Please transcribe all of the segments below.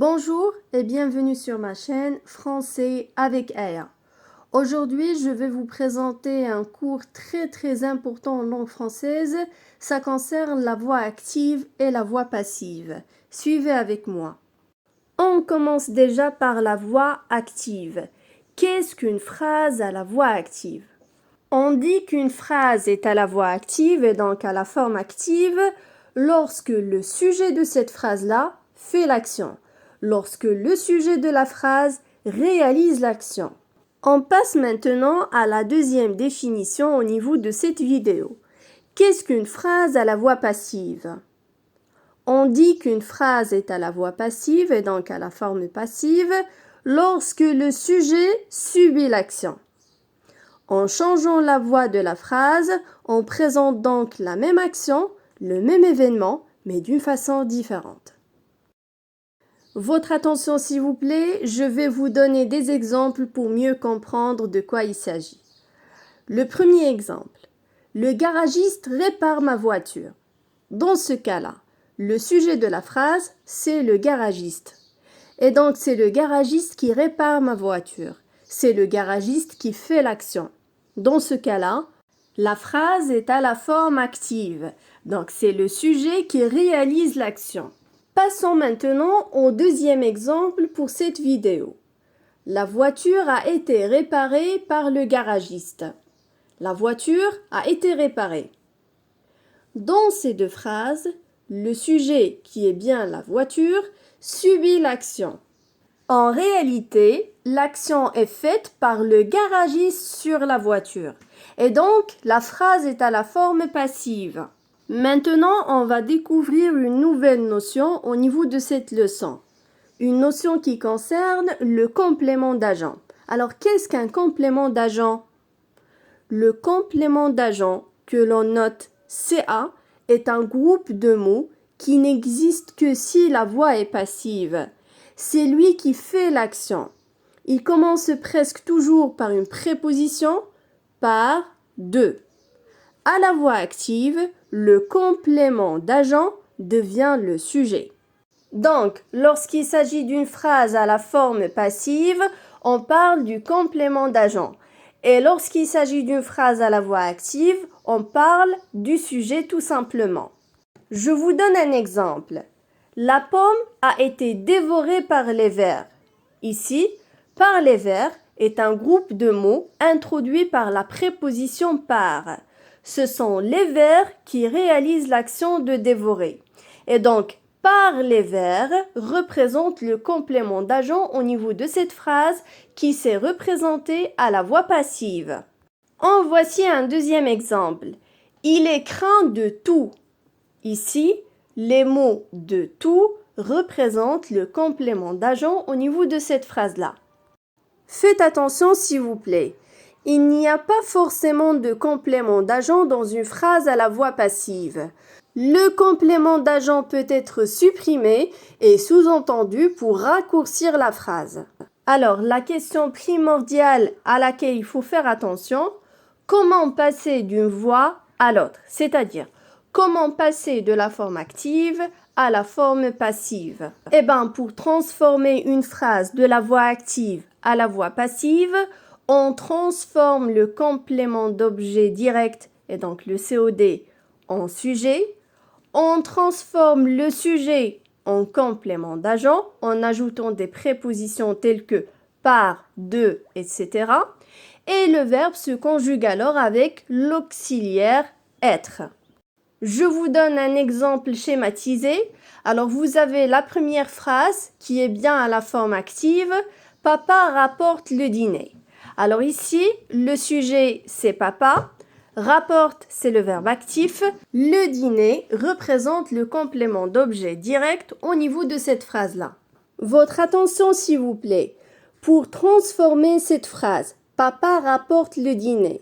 Bonjour et bienvenue sur ma chaîne Français avec Aya. Aujourd'hui, je vais vous présenter un cours très important en langue française. Ça concerne la voix active et la voix passive. Suivez avec moi. On commence déjà par la voix active. Qu'est-ce qu'une phrase à la voix active? On dit qu'une phrase est à la voix active et donc à la forme active lorsque le sujet de cette phrase-là fait l'action, lorsque le sujet de la phrase réalise l'action. On passe maintenant à la deuxième définition au niveau de cette vidéo. Qu'est-ce qu'une phrase à la voix passive? On dit qu'une phrase est à la voix passive et donc à la forme passive lorsque le sujet subit l'action. En changeant la voix de la phrase, on présente donc la même action, le même événement, mais d'une façon différente. Votre attention s'il vous plaît, je vais vous donner des exemples pour mieux comprendre de quoi il s'agit. Le premier exemple, le garagiste répare ma voiture. Dans ce cas-là, le sujet de la phrase, c'est le garagiste. Et donc c'est le garagiste qui répare ma voiture. C'est le garagiste qui fait l'action. Dans ce cas-là, la phrase est à la forme active. Donc, c'est le sujet qui réalise l'action. Passons maintenant au deuxième exemple pour cette vidéo. La voiture a été réparée par le garagiste. La voiture a été réparée. Dans ces deux phrases, le sujet, qui est bien la voiture, subit l'action. En réalité, l'action est faite par le garagiste sur la voiture. Et donc, la phrase est à la forme passive. Maintenant, on va découvrir une nouvelle notion au niveau de cette leçon. Une notion qui concerne le complément d'agent. Alors, qu'est-ce qu'un complément d'agent? Le complément d'agent, que l'on note CA, est un groupe de mots qui n'existe que si la voix est passive. C'est lui qui fait l'action. Il commence presque toujours par une préposition, par, de. À la voix active, le complément d'agent devient le sujet. Donc, lorsqu'il s'agit d'une phrase à la forme passive, on parle du complément d'agent. Et lorsqu'il s'agit d'une phrase à la voix active, on parle du sujet tout simplement. Je vous donne un exemple. La pomme a été dévorée par les vers. Ici, par les vers est un groupe de mots introduits par la préposition par. Ce sont les vers qui réalisent l'action de dévorer. Et donc, par les vers représente le complément d'agent au niveau de cette phrase qui s'est représenté à la voix passive. En voici un deuxième exemple. Il est craint de tout. Ici, les mots de tout représentent le complément d'agent au niveau de cette phrase-là. Faites attention s'il vous plaît. Il n'y a pas forcément de complément d'agent dans une phrase à la voix passive. Le complément d'agent peut être supprimé et sous-entendu pour raccourcir la phrase. Alors, la question primordiale à laquelle il faut faire attention, comment passer d'une voix à l'autre? C'est-à-dire, comment passer de la forme active à la forme passive? Eh bien, pour transformer une phrase de la voix active à la voix passive, on transforme le complément d'objet direct, et donc le COD, en sujet. On transforme le sujet en complément d'agent en ajoutant des prépositions telles que par, de, etc. Et le verbe se conjugue alors avec l'auxiliaire être. Je vous donne un exemple schématisé. Alors vous avez la première phrase qui est bien à la forme active. Papa rapporte le dîner. Alors ici, le sujet c'est papa. Rapporte, c'est le verbe actif. Le dîner représente le complément d'objet direct au niveau de cette phrase-là. Votre attention s'il vous plaît. Pour transformer cette phrase, papa rapporte le dîner.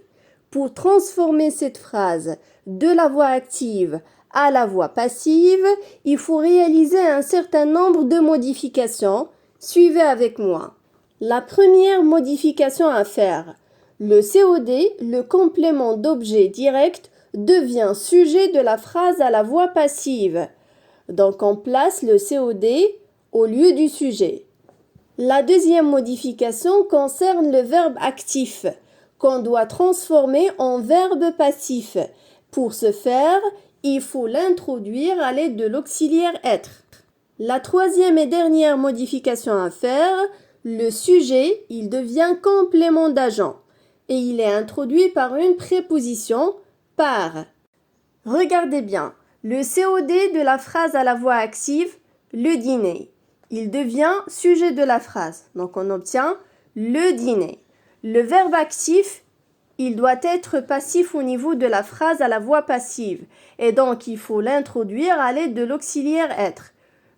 Pour transformer cette phrase de la voix active à la voix passive, il faut réaliser un certain nombre de modifications. Suivez avec moi. La première modification à faire. Le COD, le complément d'objet direct, devient sujet de la phrase à la voix passive. Donc on place le COD au lieu du sujet. La deuxième modification concerne le verbe actif, qu'on doit transformer en verbe passif. Pour ce faire, il faut l'introduire à l'aide de l'auxiliaire être. La troisième et dernière modification à faire, le sujet, il devient complément d'agent et il est introduit par une préposition par. Regardez bien, le COD de la phrase à la voix active, le dîner, il devient sujet de la phrase. Donc on obtient le dîner. Le verbe actif, il doit être passif au niveau de la phrase à la voix passive. Et donc il faut l'introduire à l'aide de l'auxiliaire être.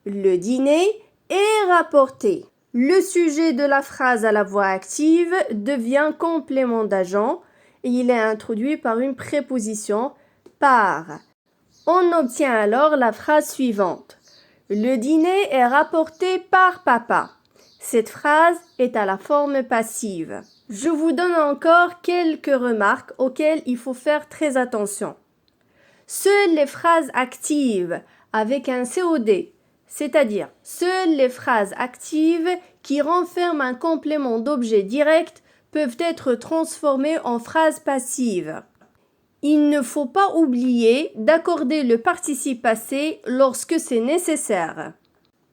Le dîner est rapporté. Le sujet de la phrase à la voix active devient complément d'agent et il est introduit par une préposition par. On obtient alors la phrase suivante. Le dîner est rapporté par papa. Cette phrase est à la forme passive. Je vous donne encore quelques remarques auxquelles il faut faire très attention. Seules les phrases actives avec un COD, c'est-à-dire seules les phrases actives qui renferment un complément d'objet direct, peuvent être transformées en phrases passives. Il ne faut pas oublier d'accorder le participe passé lorsque c'est nécessaire.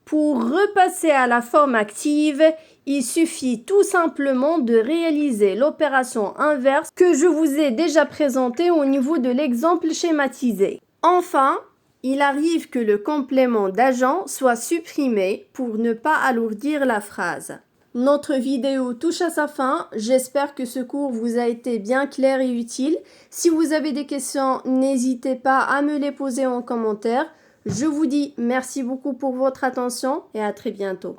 Pour repasser à la forme active, il suffit tout simplement de réaliser l'opération inverse que je vous ai déjà présentée au niveau de l'exemple schématisé. Enfin, il arrive que le complément d'agent soit supprimé pour ne pas alourdir la phrase. Notre vidéo touche à sa fin. J'espère que ce cours vous a été bien clair et utile. Si vous avez des questions, n'hésitez pas à me les poser en commentaire. Je vous dis merci beaucoup pour votre attention et à très bientôt.